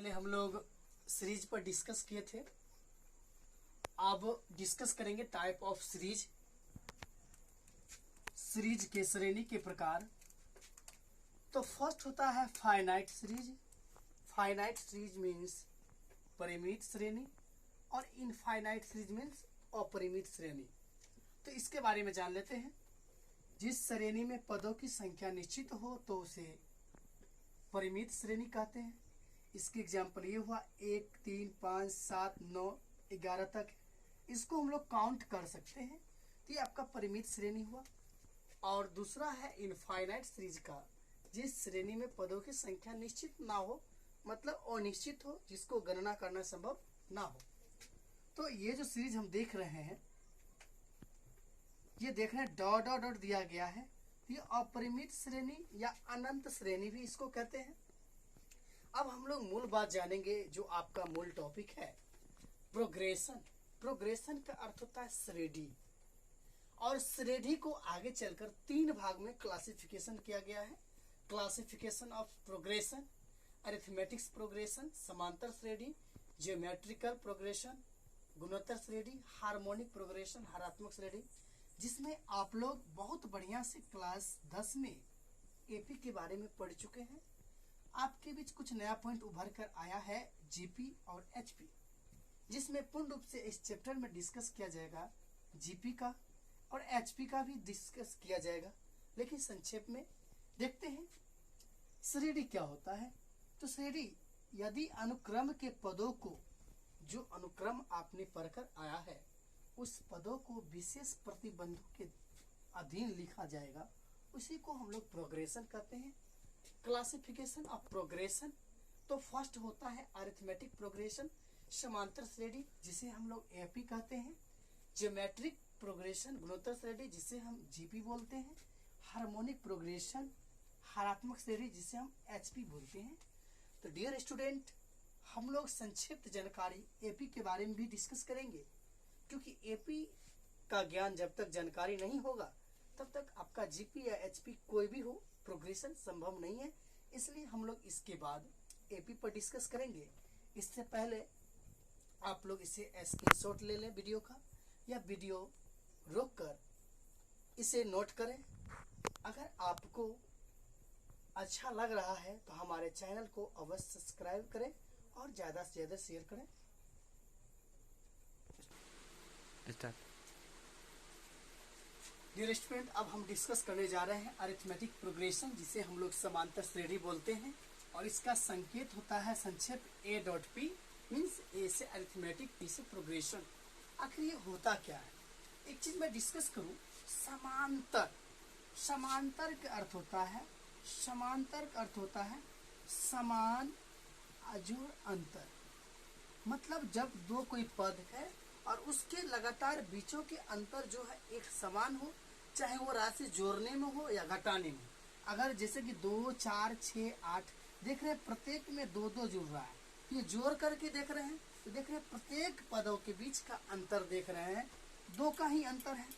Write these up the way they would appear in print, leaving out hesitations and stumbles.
पहले हम लोग सीरीज पर डिस्कस किए थे। अब डिस्कस करेंगे टाइप ऑफ सीरीज, सीरीज के श्रेणी के प्रकार। तो फर्स्ट होता है finite series. Finite series means परिमित श्रेणी और इनफाइनाइट सीरीज मीन्स अपरिमित श्रेणी। तो इसके बारे में जान लेते हैं। जिस श्रेणी में पदों की संख्या निश्चित हो तो उसे परिमित श्रेणी कहते हैं। इसके एग्जाम्पल ये हुआ 1, 3, 5, 7, 9, 11 तक। इसको हम लोग काउंट कर सकते हैं, तो ये आपका परिमित श्रेणी हुआ। और दूसरा है इनफाइनाइट सीरीज का, जिस श्रेणी में पदों की संख्या निश्चित ना हो, मतलब अनिश्चित हो, जिसको गणना करना संभव ना हो। तो ये जो सीरीज हम देख रहे हैं, ये देख रहे हैं डॉट डॉट डॉट दिया गया है, ये अपरिमित श्रेणी या अनंत श्रेणी भी इसको कहते हैं। अब हम लोग मूल बात जानेंगे, जो आपका मूल टॉपिक है प्रोग्रेशन। प्रोग्रेशन का अर्थ होता है श्रेणी, और श्रेणी को आगे चलकर 3 भाग में क्लासिफिकेशन किया गया है। Classification of progression, arithmetics progression, समांतर श्रेणी, ज्योमेट्रिकल प्रोग्रेशन, गुणोत्तर श्रेणी, हार्मोनिक प्रोग्रेशन, हरात्मक श्रेणी, जिसमें आप लोग बहुत बढ़िया से क्लास 10 में एपी के बारे में पढ़ चुके हैं। आपके बीच कुछ नया पॉइंट उभर कर आया है, जीपी और एचपी, जिसमें पूर्ण रूप से इस चैप्टर में डिस्कस किया जाएगा जीपी का और एचपी का भी डिस्कस किया जाएगा। लेकिन संक्षेप में देखते हैं श्रेणी क्या होता है। तो श्रेणी यदि अनुक्रम के पदों को, जो अनुक्रम आपने पढ़कर आया है, उस पदों को विशेष प्रतिबंधों के अधीन लिखा जाएगा, उसी को हम लोग प्रोग्रेशन कहते हैं। क्लासिफिकेशन ऑफ प्रोग्रेशन, तो फर्स्ट होता है अरिथमेटिक प्रोग्रेशन, समांतर श्रेणी जिसे हम लोग एपी कहते हैं, ज्योमेट्रिक प्रोग्रेशन, गुणोत्तर श्रेणी जिसे हम जीपी बोलते हैं, हार्मोनिक प्रोग्रेशन, हरात्मक श्रेणी जिसे हम एचपी बोलते हैं। तो डियर स्टूडेंट, हम लोग संक्षिप्त जानकारी एपी के बारे में भी डिस्कस करेंगे, क्योंकि एपी का ज्ञान जब तक जानकारी नहीं होगा तब तक आपका जीपी या एचपी कोई भी हो, प्रोग्रेशन संभव नहीं है। इसलिए हम लोग इसके बाद एपी पर डिस्कस करेंगे। इससे पहले आप लोग इसे स्क्रीनशॉट ले लें वीडियो का, या वीडियो रोक कर इसे नोट करें। अगर आपको अच्छा लग रहा है तो हमारे चैनल को अवश्य सब्सक्राइब करें और ज़्यादा से ज़्यादा शेयर करें। डियर स्टूडेंट, अब हम डिस्कस करने जा रहे हैं अरिथमेटिक प्रोग्रेशन, जिसे हम लोग समांतर श्रेणी बोलते हैं, और इसका संकेत होता है संक्षेप ए डॉट पी, मीन्स ए से अरिथमेटिक, पी से प्रोग्रेशन। आखिर ये होता क्या है? एक चीज मैं डिस्कस करूं, समांतर। समांतर का अर्थ होता है, समांतर का अर्थ होता है समान अजोड़ अंतर। मतलब जब दो कोई पद है और उसके लगातार बीचों के अंतर जो है एक समान हो, चाहे वो राशि जोड़ने में हो या घटाने में। अगर जैसे कि 2, 4, 6, 8 देख रहे हैं, प्रत्येक में 2-2 जुड़ रहा है, ये जोड़ करके देख रहे हैं, तो देख रहे हैं प्रत्येक पदों के बीच का अंतर देख रहे हैं, 2 का ही अंतर है।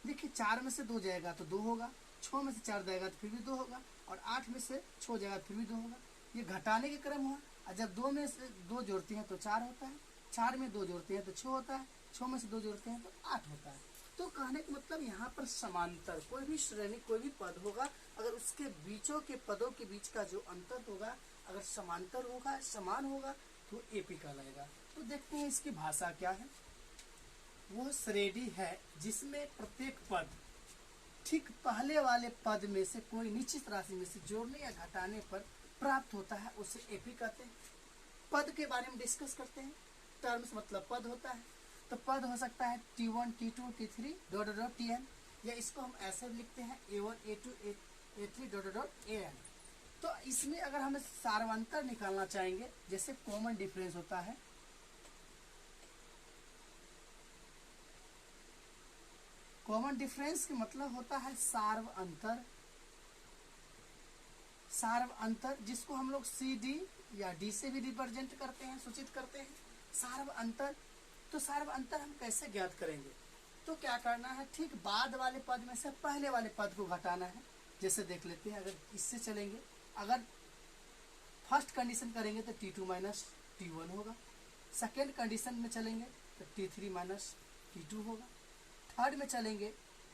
देखिए 4 में से 2 जाएगा तो 2 होगा, 6 में से 4 जाएगा तो फिर भी 2 होगा, और 8 में से 6 जाएगा तो फिर भी 2 होगा। ये घटाने के क्रम हुआ। और जब 2 में से 2 जोड़ते हैं तो 4 होता है, 4 में 2 जोड़ते हैं तो 6 होता है, 6 में से 2 जोड़ते हैं तो 8 होता है। तो कहने का मतलब यहाँ पर समांतर कोई भी श्रेणी, कोई भी पद होगा, अगर उसके बीचों के पदों के बीच का जो अंतर होगा, अगर समांतर होगा, समान होगा, तो एपी कहलाएगा। तो देखते हैं इसकी भाषा क्या है। वो श्रेणी है जिसमें प्रत्येक पद ठीक पहले वाले पद में से कोई निश्चित राशि में से जोड़ने या घटाने पर प्राप्त होता है, उसे एपी कहते हैं। पद के बारे में डिस्कस करते हैं। टर्म्स मतलब पद होता है, तो पद हो सकता है T1, T2, T3 dot dot Tn, या इसको हम ऐसे लिखते हैं A1, A2, A3 dot dot An। तो इसमें अगर हमें सार्वंतर निकालना चाहेंगे, जैसे कॉमन डिफरेंस होता है, कॉमन डिफरेंस का मतलब होता है सार्व अंतर। सार्व अंतर जिसको हम लोग CD या D से भी रिप्रेजेंट करते हैं, सूचित करते हैं सार्व अंतर। तो सार्व अंतर हम कैसे ज्ञात करेंगे? तो क्या करना है, ठीक बाद वाले पद में से पहले वाले पद को घटाना है। जैसे देख लेते हैं, अगर इससे चलेंगे, अगर फर्स्ट कंडीशन करेंगे तो T2 माइनस T1 होगा, सेकेंड कंडीशन में चलेंगे तो T3 माइनस T2 होगा, थर्ड में चलेंगे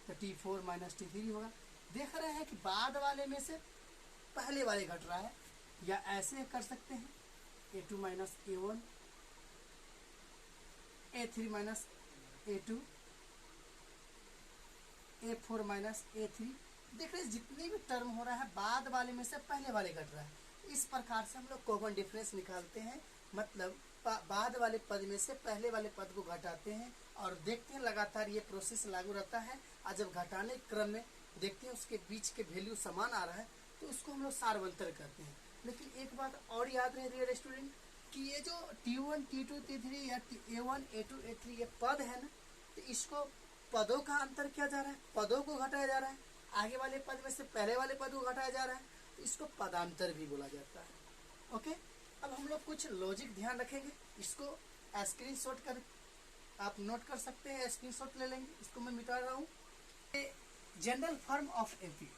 तो T4 माइनस T3 होगा। देख रहे हैं कि बाद वाले में से पहले वाले घट रहा है, या ऐसे कर सकते हैं A2 minus A1, A3 minus A2, A4 minus A3। देख रहे हैं जितने भी टर्म हो रहा है बाद वाले में से पहले वाले घट रहा है। इस प्रकार से हम लोग कॉमन डिफरेंस निकालते हैं, मतलब बाद वाले पद में से पहले वाले पद को घटाते हैं और देखते हैं लगातार ये प्रोसेस लागू रहता है। और जब घटाने के क्रम में देखते हैं उसके बीच के वैल्यू समान आ रहा है तो उसको हम लोग सार्वंतर करते हैं। लेकिन एक बात और याद रहे डियर स्टूडेंट कि ये जो T1, T2, T3 या A1, A2, A3 ये पद है ना, तो इसको पदों का अंतर किया जा रहा है, पदों को घटाया जा रहा है, आगे वाले पद में से पहले वाले पद को घटाया जा रहा है, तो इसको पदांतर भी बोला जाता है। ओके, अब हम लोग कुछ लॉजिक ध्यान रखेंगे, इसको स्क्रीनशॉट कर आप नोट कर सकते हैं, स्क्रीनशॉट ले लेंगे, इसको मैं मिटा रहा हूँ। General form of AP,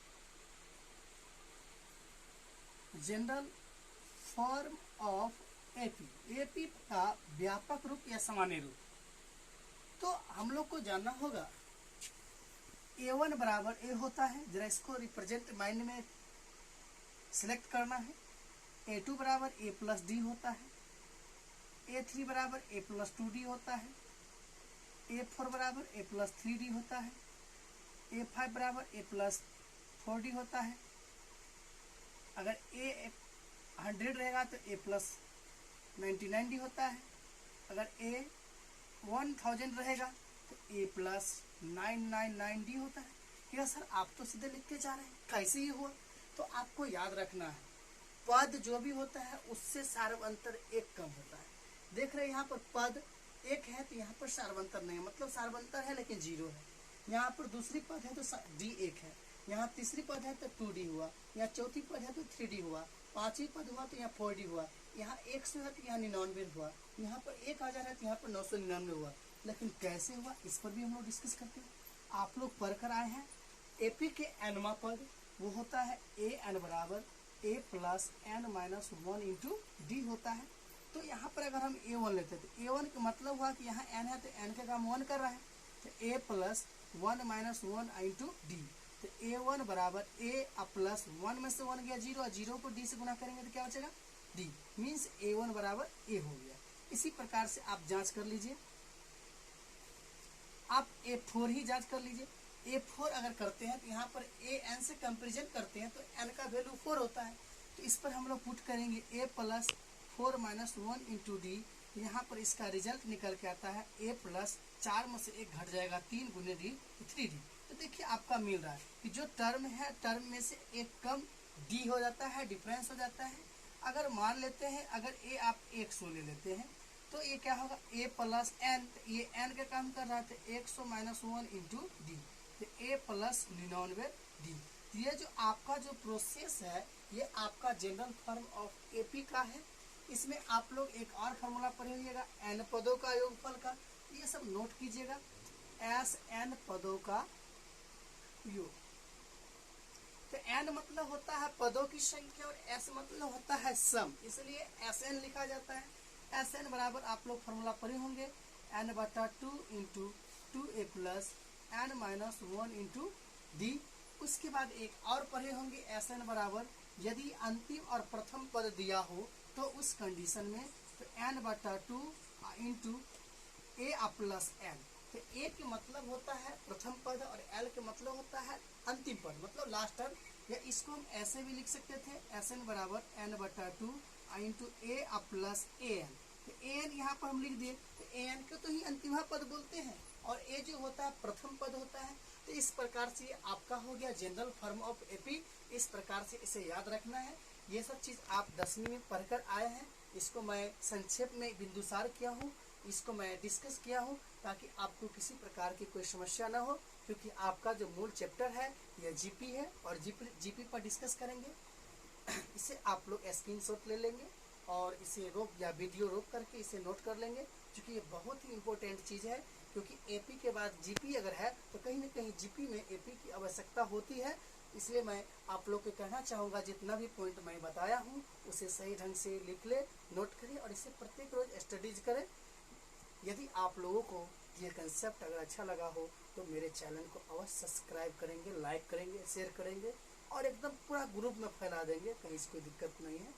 general form of AP, AP का व्यापक रूप या सामान्य रूप। तो हम लोग को जानना होगा A1 बराबर A होता है, जरा इसको रिप्रेजेंट माइंड में सिलेक्ट करना है। A2 बराबर A प्लस डी होता है, A3 बराबर A प्लस 2D होता है, A4 बराबर A प्लस 3D होता है, A5 बराबर A प्लस 4D होता है। अगर A 100 रहेगा तो A प्लस 99D होता है, अगर A 1000 रहेगा तो A प्लस 999D होता है। क्या सर आप तो सीधे लिख के जा रहे हैं, कैसे ये हुआ? तो आपको याद रखना है पद जो भी होता है उससे सार्वंतर एक कम होता है। देख रहे हैं यहाँ पर पद एक है तो यहाँ पर सार्वंतर नहीं है, मतलब सार्वंतर है लेकिन 0 है। यहाँ पर दूसरी पद है तो D एक है, यहाँ तीसरी पद है तो 2D हुआ, यहाँ चौथी पद है तो 3D हुआ, पांचवी पद हुआ तो यहाँ 4D हुआ, यहाँ 100 है तो यहाँ 99 हुआ, यहाँ पर 1000 है तो यहाँ पर 999 हुआ। लेकिन कैसे हुआ इस पर भी हम लोग डिस्कस करते हैं। आप लोग पढ़ कर आए हैं एपी के एनवा पद वो होता है AN बराबर A plus N minus 1 into D होता है। तो यहाँ पर अगर हम A1 लेते हैं तो A1 का मतलब हुआ कि यहाँ N है तो N का काम 1 कर रहा है, तो A plus 1 minus 1 into D. तो A1 बराबर A प्लस 1 में से 1 गया 0 और 0 को D से गुना करेंगे तो क्या बचेगा D, मीन्स A1 बराबर A हो गया। इसी प्रकार से आप जांच कर लीजिए, आप A4 ही जांच कर लीजिए। A4 अगर करते हैं तो यहाँ पर AN से कंपेरिजन करते हैं तो N का वैल्यू 4 होता है, तो इस पर हम लोग पुट करेंगे A plus 4 minus 1 into D. यहाँ पर इसका रिजल्ट निकल के आता है A प्लस 4 में से 1 घट जाएगा 3 गुने डी 3D। तो देखिए आपका मिल रहा है कि जो टर्म है टर्म में से एक कम D हो जाता है, डिफरेंस हो जाता है। अगर मान लेते हैं अगर A आप 100 ले लेते हैं तो ये क्या होगा A प्लस N, तो ये N का काम कर रहा है तो 100 माइनस 1 इंटू डी, तो A प्लस 99D। तो ये जो आपका जो प्रोसेस है ये आपका जनरल फॉर्म ऑफ एपी का है। इसमें आप लोग एक और फार्मूला पढ़े होइएगा N पदों का योगफल का, ये सब नोट कीजिएगा, SN पदों का योग। तो N मतलब होता है पदों की संख्या और S मतलब होता है सम, इसलिए SN लिखा जाता है। SN बराबर आप लोग फार्मूला पढ़े होंगे N बटा 2 into 2A plus N minus 1 into D. उसके बाद एक और पढ़े होंगे SN बराबर यदि अंतिम और प्रथम पद दिया हो तो उस कंडीशन में तो N बटा 2 इंटू A प्लस N। तो A के मतलब होता है प्रथम पद और L के मतलब होता है अंतिम पद, मतलब लास्ट टर्म। या इसको हम ऐसे भी लिख सकते थे SN बराबर N बटा 2 इंटू A प्लस AN। तो AN यहाँ पर हम लिख दिए, तो AN को तो ही अंतिम पद बोलते हैं और A जो होता है प्रथम पद होता है। तो इस प्रकार से आपका हो गया जनरल फॉर्म ऑफ एपी। इस प्रकार से इसे याद रखना है। ये सब चीज़ आप 10वीं में पढ़कर आए हैं, इसको मैं संक्षेप में बिंदुसार किया हूँ, इसको मैं डिस्कस किया हूँ ताकि आपको किसी प्रकार की कोई समस्या ना हो, क्योंकि आपका जो मूल चैप्टर है यह जीपी है और जीपी पर डिस्कस करेंगे। इसे आप लोग स्क्रीनशॉट ले लेंगे और इसे रोक या वीडियो रोक करके इसे नोट कर लेंगे, क्योंकि ये बहुत ही इम्पोर्टेंट चीज़ है। क्योंकि एपी के बाद जीपी अगर है तो कहीं ना कहीं जीपी में एपी की आवश्यकता होती है। इसलिए मैं आप लोग को कहना चाहूँगा, जितना भी पॉइंट मैं बताया हूँ उसे सही ढंग से लिख ले, नोट करिए और इसे प्रत्येक रोज स्टडीज करें। यदि आप लोगों को ये कंसेप्ट अगर अच्छा लगा हो तो मेरे चैनल को अवश्य सब्सक्राइब करेंगे, लाइक करेंगे, शेयर करेंगे और एकदम पूरा ग्रुप में फैला देंगे, कहीं से कोई दिक्कत नहीं है।